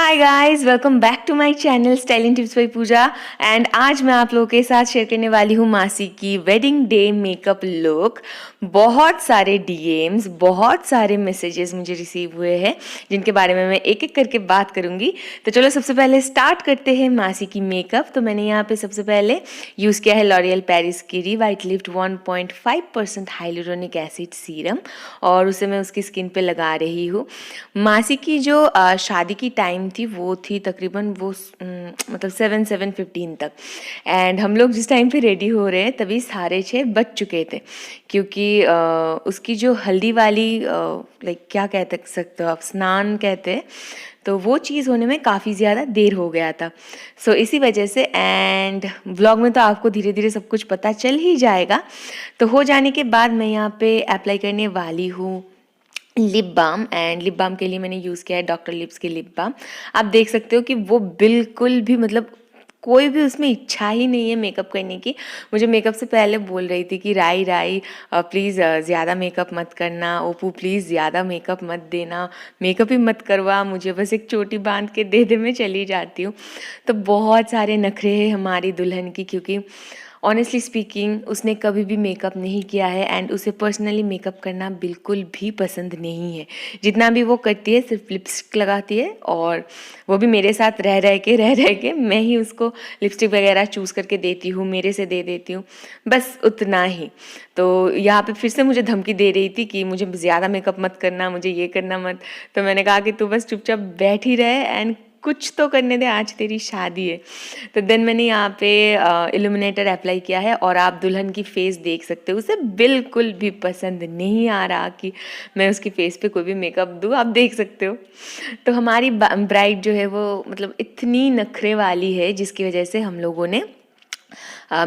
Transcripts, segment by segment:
Hi guys, welcome back to my channel styling tips by Pooja. And आज मैं आप लोगों के साथ शेयर करने वाली हूँ मासी की वेडिंग डे मेकअप लुक। बहुत सारे डीएम्स, बहुत सारे मैसेजेस मुझे रिसीव हुए हैं जिनके बारे में मैं एक एक करके बात करूँगी। तो चलो सबसे पहले स्टार्ट करते हैं मासी की मेकअप। तो मैंने यहाँ पे सबसे पहले यूज़ किया है लॉरियल पेरिस की रिवाइट लिफ्ट 1.5% हाइलुरोनिक एसिड सीरम और उसे मैं उसकी स्किन पे लगा रही हूँ। मासी की जो शादी की टाइम थी वो थी तकरीबन मतलब 7-7:15 तक। एंड हम लोग जिस टाइम पे रेडी हो रहे हैं तभी 6:30 बज चुके थे, क्योंकि उसकी जो हल्दी वाली लाइक क्या कह सकते हो आप, स्नान कहते हैं, तो वो चीज़ होने में काफ़ी ज़्यादा देर हो गया था। सो इसी वजह से एंड व्लॉग में तो आपको धीरे धीरे सब कुछ पता चल ही जाएगा। तो हो जाने के बाद मैं यहाँ पे अप्लाई करने वाली हूँ lip balm. And lip balm के लिए मैंने यूज़ किया है डॉक्टर लिप्स के लिप बाम। आप देख सकते हो कि वो बिल्कुल भी मतलब कोई भी उसमें इच्छा ही नहीं है मेकअप करने की। मुझे मेकअप से पहले बोल रही थी कि राई प्लीज़ ज़्यादा मेकअप मत करना, ओपू प्लीज़ ज़्यादा मेकअप मत देना, मेकअप ही मत करवा मुझे, बस एक चोटी बांध के दे मैं चली जाती हूँ। तो बहुत सारे नखरे हैं हमारी दुल्हन की, क्योंकि ऑनेस्टली स्पीकिंग उसने कभी भी मेकअप नहीं किया है एंड उसे पर्सनली मेकअप करना बिल्कुल भी पसंद नहीं है। जितना भी वो करती है सिर्फ लिपस्टिक लगाती है, और वो भी मेरे साथ रह रह के मैं ही उसको लिपस्टिक वगैरह चूज़ करके देती हूँ, मेरे से दे देती हूँ, बस उतना ही। तो यहाँ पे फिर से मुझे धमकी दे रही थी कि मुझे ज़्यादा मेकअप मत करना, मुझे ये करना मत। तो मैंने कहा कि तू बस चुपचाप बैठ ही रहे एंड कुछ तो करने दे, आज तेरी शादी है। तो देन मैंने यहाँ पे इल्यूमिनेटर अप्लाई किया है और आप दुल्हन की फेस देख सकते हो, उसे बिल्कुल भी पसंद नहीं आ रहा कि मैं उसकी फेस पे कोई भी मेकअप दूँ, आप देख सकते हो। तो हमारी ब्राइड जो है वो मतलब इतनी नखरे वाली है जिसकी वजह से हम लोगों ने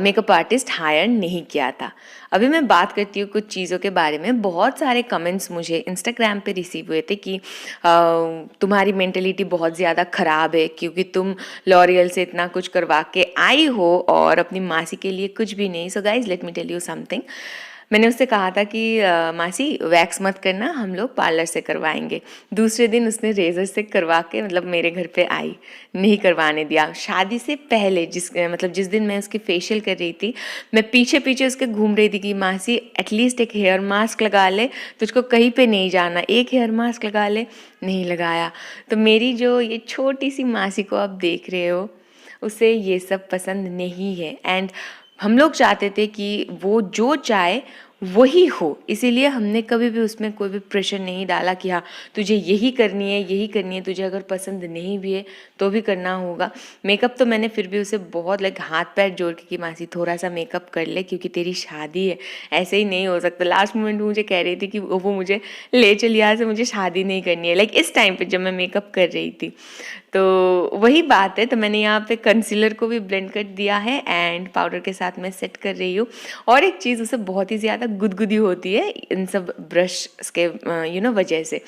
मेकअप आर्टिस्ट हायर नहीं किया था। अभी मैं बात करती हूँ कुछ चीज़ों के बारे में। बहुत सारे कमेंट्स मुझे इंस्टाग्राम पे रिसीव हुए थे कि तुम्हारी मेंटेलिटी बहुत ज़्यादा ख़राब है, क्योंकि तुम लॉरियल से इतना कुछ करवा के आई हो और अपनी मासी के लिए कुछ भी नहीं। So guys let me tell you something. मैंने उससे कहा था कि मासी वैक्स मत करना, हम लोग पार्लर से करवाएंगे। दूसरे दिन उसने रेजर से करवा के मतलब मेरे घर पे आई, नहीं करवाने दिया। शादी से पहले जिस दिन मैं उसकी फेशियल कर रही थी, मैं पीछे पीछे उसके घूम रही थी कि मासी एटलीस्ट एक हेयर मास्क लगा ले, तुझको कहीं पे नहीं जाना, एक हेयर मास्क लगा ले। नहीं लगाया। तो मेरी जो ये छोटी सी मासी को आप देख रहे हो, उसे ये सब पसंद नहीं है। एंड हम लोग चाहते थे कि वो जो चाहे वही हो, इसीलिए हमने कभी भी उसमें कोई भी प्रेशर नहीं डाला कि हाँ तुझे यही करनी है, तुझे अगर पसंद नहीं भी है तो भी करना होगा। मेकअप तो मैंने फिर भी उसे बहुत लाइक हाथ पैर जोड़ के कि मासी थोड़ा सा मेकअप कर ले, क्योंकि तेरी शादी है, ऐसे ही नहीं हो सकता। लास्ट मोमेंट में मुझे कह रही थी कि वो मुझे ले चल यहाँ से, मुझे शादी नहीं करनी है, लाइक इस टाइम पर जब मैं मेकअप कर रही थी। तो वही बात है। तो मैंने यहाँ पे कंसीलर को भी ब्लेंड कर दिया है एंड पाउडर के साथ मैं सेट कर रही हूँ। और एक चीज़, उसे बहुत ही ज़्यादा गुदगुदी होती है इन सब ब्रश के वजह से।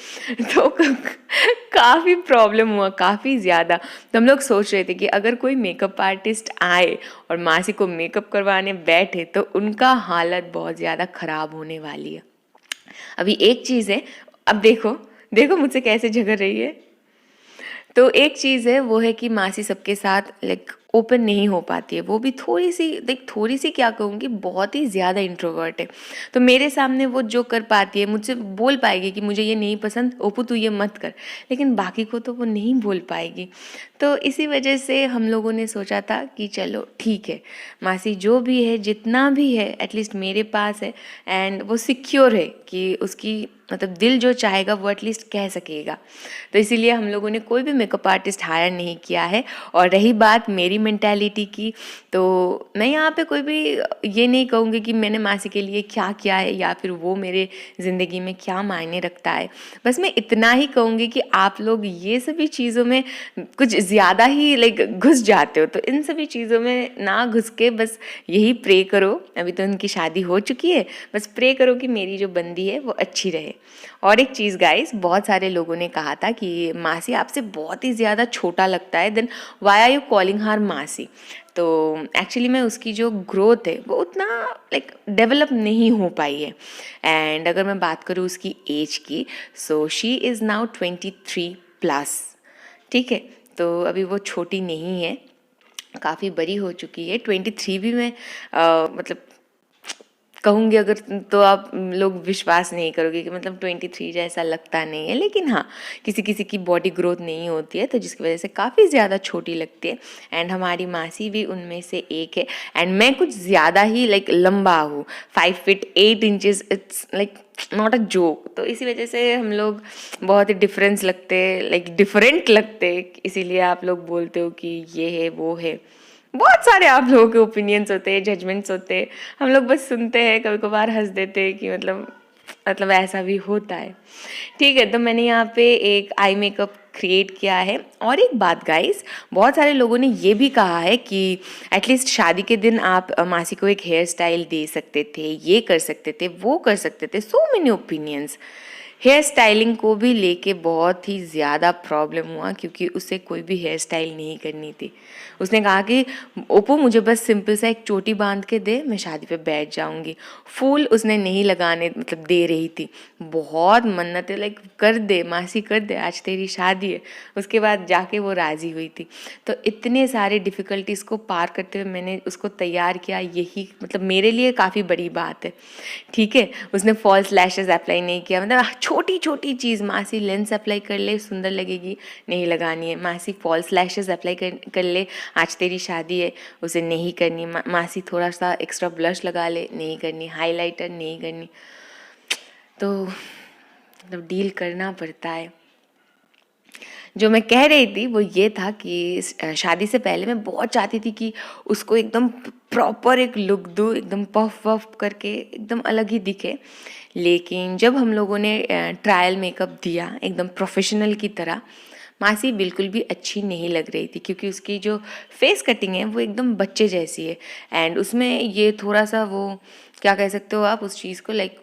तो काफ़ी प्रॉब्लम हुआ, काफ़ी ज़्यादा। तो हम लोग सोच रहे थे कि अगर कोई मेकअप आर्टिस्ट आए और मासी को मेकअप करवाने बैठे तो उनका हालत बहुत ज़्यादा ख़राब होने वाली है। अभी एक चीज़ है, अब देखो देखो मुझसे कैसे झगड़ रही है। तो एक चीज़ है वो है कि मासी सबके साथ लाइक ओपन नहीं हो पाती है, वो भी थोड़ी सी क्या कहूँगी, बहुत ही ज़्यादा इंट्रोवर्ट है। तो मेरे सामने वो जो कर पाती है, मुझसे बोल पाएगी कि मुझे ये नहीं पसंद, ओपू तू ये मत कर, लेकिन बाकी को तो वो नहीं बोल पाएगी। तो इसी वजह से हम लोगों ने सोचा था कि चलो ठीक है, मासी जो भी है, जितना भी है, एटलीस्ट मेरे पास है एंड वो सिक्योर है कि उसकी मतलब दिल जो चाहेगा वो एटलीस्ट कह सकेगा। तो इसीलिए हम लोगों ने कोई भी मेकअप आर्टिस्ट हायर नहीं किया है। और रही बात मेरी मेंटालिटी की, तो मैं यहाँ पे कोई भी ये नहीं कहूँगी कि मैंने मासी के लिए क्या किया है या फिर वो मेरे ज़िंदगी में क्या मायने रखता है। बस मैं इतना ही कहूँगी कि आप लोग ये सभी चीज़ों में कुछ ज़्यादा ही लाइक घुस जाते हो, तो इन सभी चीज़ों में ना घुस के बस यही प्रे करो। अभी तो उनकी शादी हो चुकी है, बस प्रे करो कि मेरी जो बंदी है वो अच्छी रहे। और एक चीज़ गाइस, बहुत सारे लोगों ने कहा था कि मासी आपसे बहुत ही ज़्यादा छोटा लगता है, then why are you calling her मासी। तो एक्चुअली में उसकी जो ग्रोथ है वो उतना लाइक डेवलप नहीं हो पाई है। एंड अगर मैं बात करूँ उसकी एज की, सो शी इज़ नाउ 23+। ठीक है, तो अभी वो छोटी नहीं है, काफ़ी बड़ी हो चुकी है। 23 भी मैं मतलब कहूँगी अगर, तो आप लोग विश्वास नहीं करोगे कि मतलब 23 जैसा लगता नहीं है, लेकिन हाँ, किसी किसी की बॉडी ग्रोथ नहीं होती है तो जिसकी वजह से काफ़ी ज़्यादा छोटी लगती है। एंड हमारी मासी भी उनमें से एक है। एंड मैं कुछ ज़्यादा ही लाइक लंबा हूँ, 5 feet 8 inches, it's like not a joke. तो इसी वजह से हम लोग बहुत ही डिफरेंस लगते, लाइक डिफरेंट लगते, इसीलिए आप लोग बोलते हो कि ये है वो है। बहुत सारे आप लोगों के ओपिनियंस होते हैं, जजमेंट्स होते हैं, हम लोग बस सुनते हैं, कभी कभार हंस देते हैं कि मतलब ऐसा भी होता है। ठीक है, तो मैंने यहाँ पे एक आई मेकअप क्रिएट किया है। और एक बात गाइस, बहुत सारे लोगों ने ये भी कहा है कि एटलीस्ट शादी के दिन आप मासी को एक हेयर स्टाइल दे सकते थे, ये कर सकते थे, वो कर सकते थे, so many opinions. Hair styling को भी लेके बहुत ही ज़्यादा प्रॉब्लम हुआ क्योंकि उसे कोई भी हेयर स्टाइल नहीं करनी थी। उसने कहा कि ओप्पो मुझे बस सिंपल सा एक चोटी बांध के दे, मैं शादी पे बैठ जाऊंगी। फूल उसने नहीं लगाने मतलब दे रही थी, बहुत मन्नतें लाइक कर दे मासी कर दे, आज तेरी शादी है। उसके बाद जाके वो राज़ी हुई थी। तो इतने सारे डिफ़िकल्टीज़ को पार करते हुए मैंने उसको तैयार किया, यही मतलब मेरे लिए काफ़ी बड़ी बात है। ठीक है, उसने फॉल्स लैशेस अप्लाई नहीं किया, मतलब छोटी छोटी चीज़, मासी लेंस अप्लाई कर ले सुंदर लगेगी, नहीं लगानी है। मासी फॉल्स लैशेस अप्लाई कर ले, आज तेरी शादी है, उसे नहीं करनी। मासी थोड़ा सा एक्स्ट्रा ब्लश लगा ले, नहीं करनी। हाइलाइटर नहीं करनी। तो मतलब डील करना पड़ता है। जो मैं कह रही थी वो ये था कि शादी से पहले मैं बहुत चाहती थी कि उसको एकदम प्रॉपर एक लुक दूँ, एकदम पफ वफ करके एकदम अलग ही दिखे। लेकिन जब हम लोगों ने ट्रायल मेकअप दिया एकदम प्रोफेशनल की तरह, मासी बिल्कुल भी अच्छी नहीं लग रही थी क्योंकि उसकी जो फेस कटिंग है वो एकदम बच्चे जैसी है। एंड उसमें ये थोड़ा सा वो, क्या कह सकते हो आप उस चीज़ को, लाइक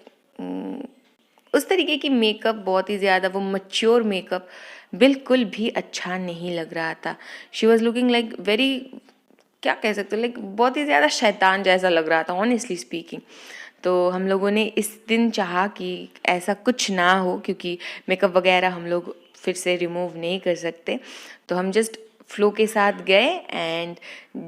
उस तरीके की मेकअप, बहुत ही ज़्यादा वो मैच्योर मेकअप बिल्कुल भी अच्छा नहीं लग रहा था। She was looking like very, क्या कह सकते हो, लाइक बहुत ही ज़्यादा शैतान जैसा लग रहा था ऑनेस्टली स्पीकिंग। तो हम लोगों ने इस दिन चाहा कि ऐसा कुछ ना हो क्योंकि मेकअप वगैरह हम लोग फिर से रिमूव नहीं कर सकते। तो हम जस्ट फ्लो के साथ गए एंड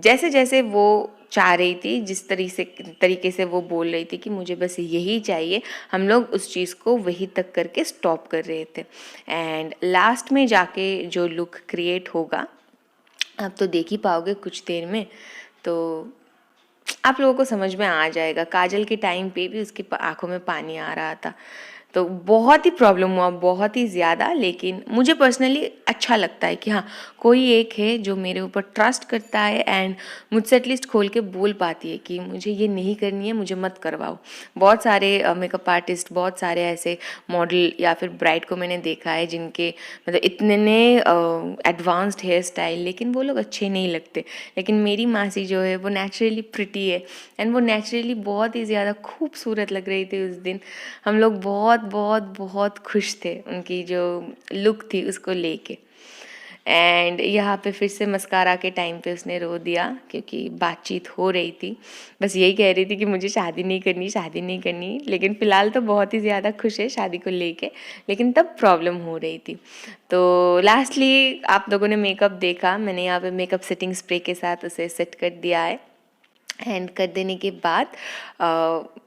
जैसे जैसे वो चाह रही थी, जिस तरीके से वो बोल रही थी कि मुझे बस यही चाहिए, हम लोग उस चीज़ को वही तक करके स्टॉप कर रहे थे। एंड लास्ट में जाके जो लुक क्रिएट होगा आप तो देख ही पाओगे कुछ देर में, तो आप लोगों को समझ में आ जाएगा। काजल के टाइम पे भी उसकी आंखों में पानी आ रहा था। तो बहुत ही प्रॉब्लम हुआ, बहुत ही ज़्यादा। लेकिन मुझे पर्सनली अच्छा लगता है कि हाँ, कोई एक है जो मेरे ऊपर ट्रस्ट करता है एंड मुझसे एटलीस्ट खोल के बोल पाती है कि मुझे ये नहीं करनी है, मुझे मत करवाओ। बहुत सारे मेकअप आर्टिस्ट, बहुत सारे ऐसे मॉडल या फिर ब्राइड को मैंने देखा है जिनके मतलब इतने एडवांस्ड हेयर स्टाइल, लेकिन वो लोग अच्छे नहीं लगते। लेकिन मेरी मासी जो है वो नेचुरली प्रिटी है एंड वो नेचुरली बहुत ही ज़्यादा खूबसूरत लग रही थी उस दिन। हम लोग बहुत बहुत बहुत खुश थे उनकी जो लुक थी उसको लेके। एंड यहाँ पे फिर से मस्कारा के टाइम पे उसने रो दिया क्योंकि बातचीत हो रही थी, बस यही कह रही थी कि मुझे शादी नहीं करनी, शादी नहीं करनी। लेकिन फ़िलहाल तो बहुत ही ज़्यादा खुश है शादी को लेके, लेकिन तब प्रॉब्लम हो रही थी। तो लास्टली आप लोगों ने मेकअप देखा, मैंने यहाँ पे मेकअप सेटिंग स्प्रे के साथ उसे सेट कर दिया है। एंड कर देने के बाद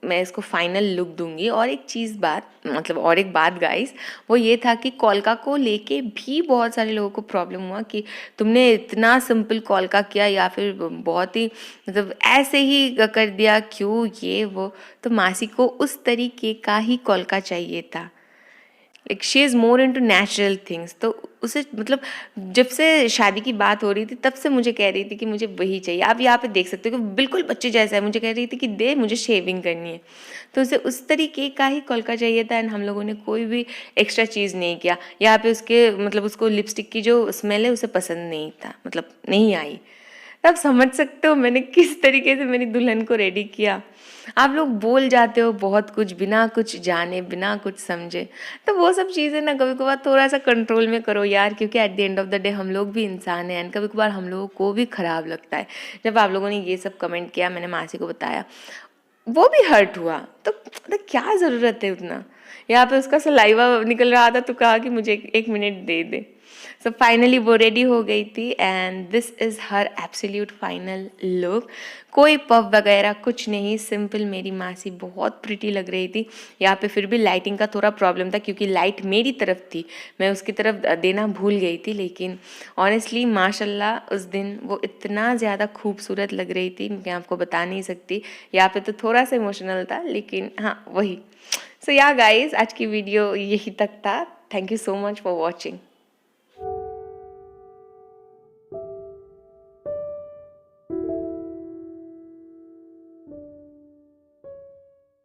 मैं इसको फाइनल लुक दूंगी। और एक बात गाइस, वो ये था कि कोलका को लेके भी बहुत सारे लोगों को प्रॉब्लम हुआ कि तुमने इतना सिंपल कोलका किया या फिर बहुत ही मतलब ऐसे ही कर दिया, क्यों ये वो। तो मासी को उस तरीके का ही कोलका चाहिए था, like she is more into natural things. तो उसे मतलब जब से शादी की बात हो रही थी तब से मुझे कह रही थी कि मुझे वही चाहिए। आप यहाँ पे देख सकते हो कि बिल्कुल बच्चे जैसा है, मुझे कह रही थी कि दे मुझे शेविंग करनी है। तो उसे उस तरीके का ही कोलका चाहिए था एंड हम लोगों ने कोई भी एक्स्ट्रा चीज़ नहीं किया। यहाँ पे उसके मतलब उसको लिपस्टिक की जो स्मेल है उसे पसंद नहीं था, मतलब नहीं आई। आप समझ सकते हो मैंने किस तरीके से मेरी दुल्हन को रेडी किया। आप लोग बोल जाते हो बहुत कुछ बिना कुछ जाने, बिना कुछ समझे। तो वो सब चीज़ें ना कभी कभार थोड़ा सा कंट्रोल में करो यार, क्योंकि at the end of the day हम लोग भी इंसान हैं एंड कभी कभार हम लोगों को भी ख़राब लगता है। जब आप लोगों ने ये सब कमेंट किया, मैंने मासी को बताया, वो भी हर्ट हुआ। तो क्या ज़रूरत है उतना। यहाँ पे उसका सलाइवा निकल रहा था तो कहा कि मुझे एक मिनट दे दे। सो फाइनली वो रेडी हो गई थी and this is her absolute final look. कोई पफ वगैरह कुछ नहीं, सिंपल। मेरी मासी बहुत प्रिटी लग रही थी। यहाँ पे फिर भी लाइटिंग का थोड़ा प्रॉब्लम था क्योंकि लाइट मेरी तरफ थी, मैं उसकी तरफ देना भूल गई थी। लेकिन ऑनेस्टली माशाल्लाह उस दिन वो इतना ज़्यादा खूबसूरत लग रही थी, मैं आपको बता नहीं सकती। यहाँ पे तो थोड़ा सा इमोशनल था, लेकिन हाँ वही। सो या गाइस, आज की वीडियो यही तक था। Thank you so much for watching.